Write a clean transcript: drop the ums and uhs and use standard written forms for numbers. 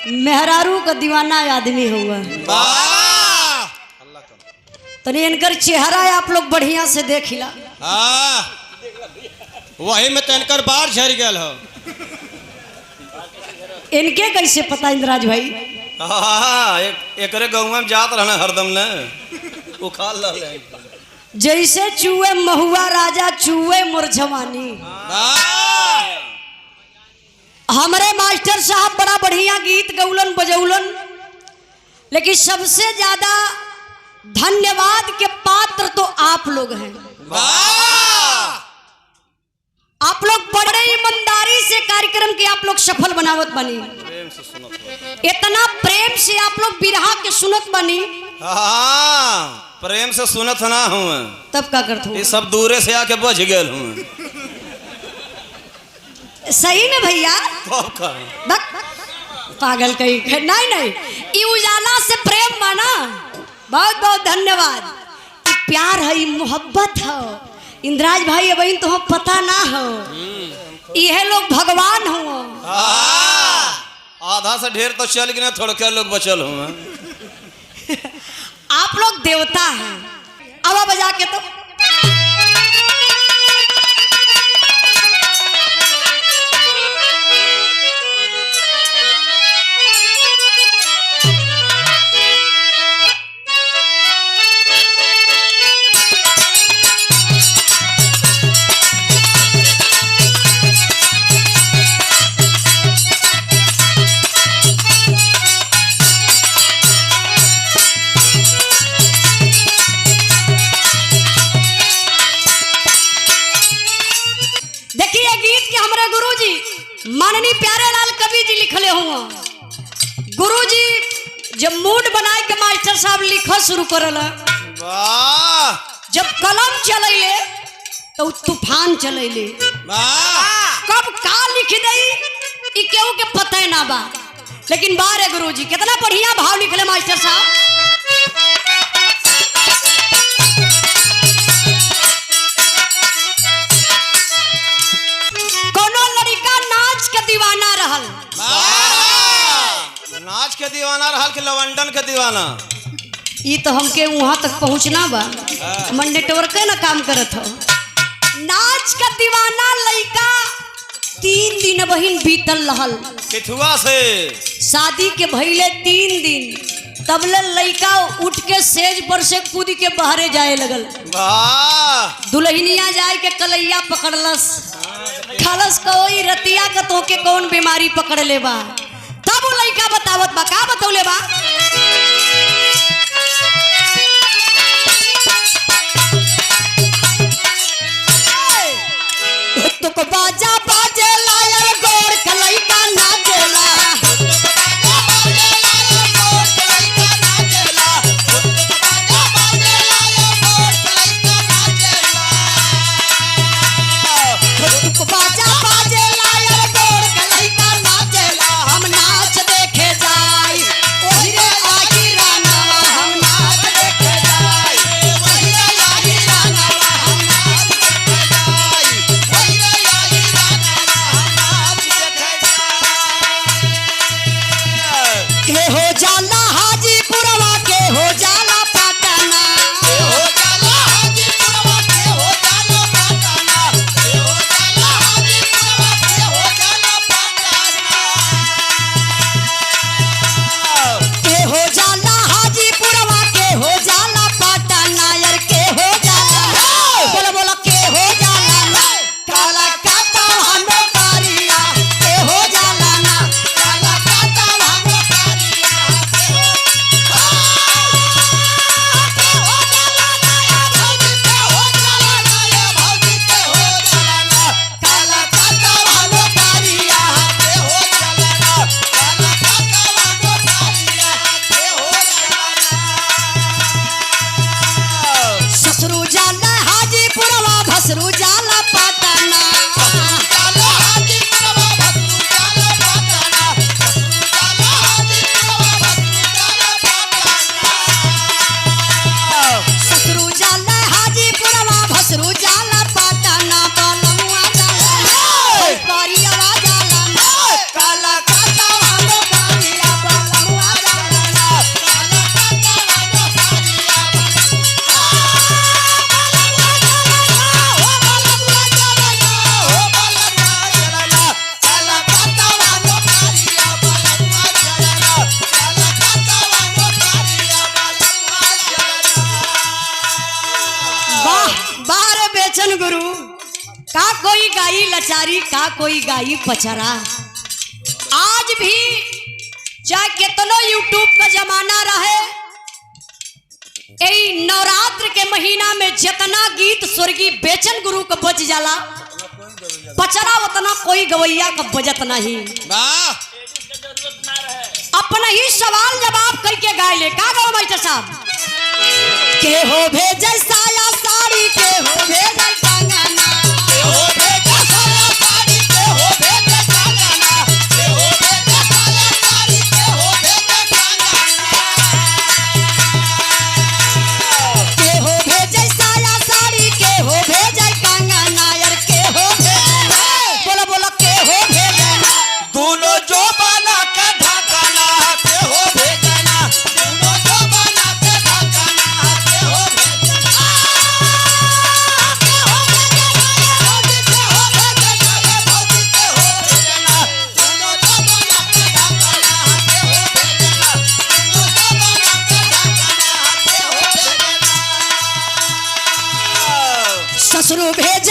मेहरारू का दीवाना आदमी हुआ। तो इनकर चेहरा आप लोग बढ़िया से देख ला। वही में तनकर बार झड़ गया हो। इनके कैसे पता इंद्राज भाई? एकरे गौवा में जात रहना हरदम ने उखाल ले। जैसे चूहे महुआ राजा चूहे मुरझवानी। हमारे मास्टर साहब बड़ा बढ़िया गीत गौलन बजौलन, लेकिन सबसे ज्यादा धन्यवाद के पात्र तो आप लोग हैं। आप लोग बड़े ईमानदारी से कार्यक्रम के आप लोग सफल बनावत बनी। इतना प्रेम से आप लोग बिरहा के सुनत बनी। प्रेम से सुनत ना हूँ तब का करत हूँ? ये सब दूरे से आके बच गए हूँ। सही में भैया? पागल कहीं नहीं नहीं, ये उजाला से प्रेम माना। बहुत बहुत धन्यवाद। ये प्यार है, मोहब्बत है। इंद्राज भाई अब तो हम पता ना हो, यह लोग भगवान हो। आधा से ढेर तो चल गए, थोड़ा क्या लोग बचल हुए। आप लोग देवता हैं। अब बजा के तो माननीय प्यारे लाल कवि जी लिखले हुआ। गुरु जी जब मूड बनाए के मास्टर साहब लिखा शुरू करला, जब कलम चलैले तो तूफान चलैले। कब का लिख दई ई केहू के पता ना बा, लेकिन बारे गुरु जी कितना बढ़िया भाव लिखले मास्टर साहब। दीवाना रहल, नाच के दीवाना रहल कि लवंडन के दीवाना? ये तो हमके वहां तक पहुंचना बा, मन नेटवर्क ना काम करत हो। नाच का दीवाना लड़का 3 दिन बहिन बीतल रहल। किथुआ से शादी के भइले 3 दिन, तबले लड़का उठ के सेज पर से कूद के बहरे जाए लगल। दुल्हनिया जाए के कलैया पकड़लस, खलस कोई रतिया का तोके कौन बीमारी पकड़ ले बा। तब वो लड़का बतावत बा, का बतौले बा? तो बाजा बाजे लायर गोर कलैका नाचेला। का कोई गाई लचारी, का कोई गाई पचरा। आज भी चाहे कितनो यूट्यूब का जमाना रहे, यही नवरात्र के महीना में जितना गीत स्वर्गीय बेचन गुरु का बज जाला, पचरा उतना कोई गवैया का बजत नहीं। अपना ही सवाल जवाब करके गाय ले। का गाओ मास्टर साहब? के हो भेजे साया साड़ी, के हो भेजे कंगना, के हो भेजे साया साड़ी, के हो भेजे कंगना, के हो भेजे साया साड़ी, के हो भेजे कंगना, के हो भेजे साया साड़ी, के हो भेजे कंगना, यार के हो भेजे, बोलो बोलो के हो भेजे दोनों जो बना के ढकना, के हो भेजना दोनों जो बना के ढकना, के हो ससुर भेज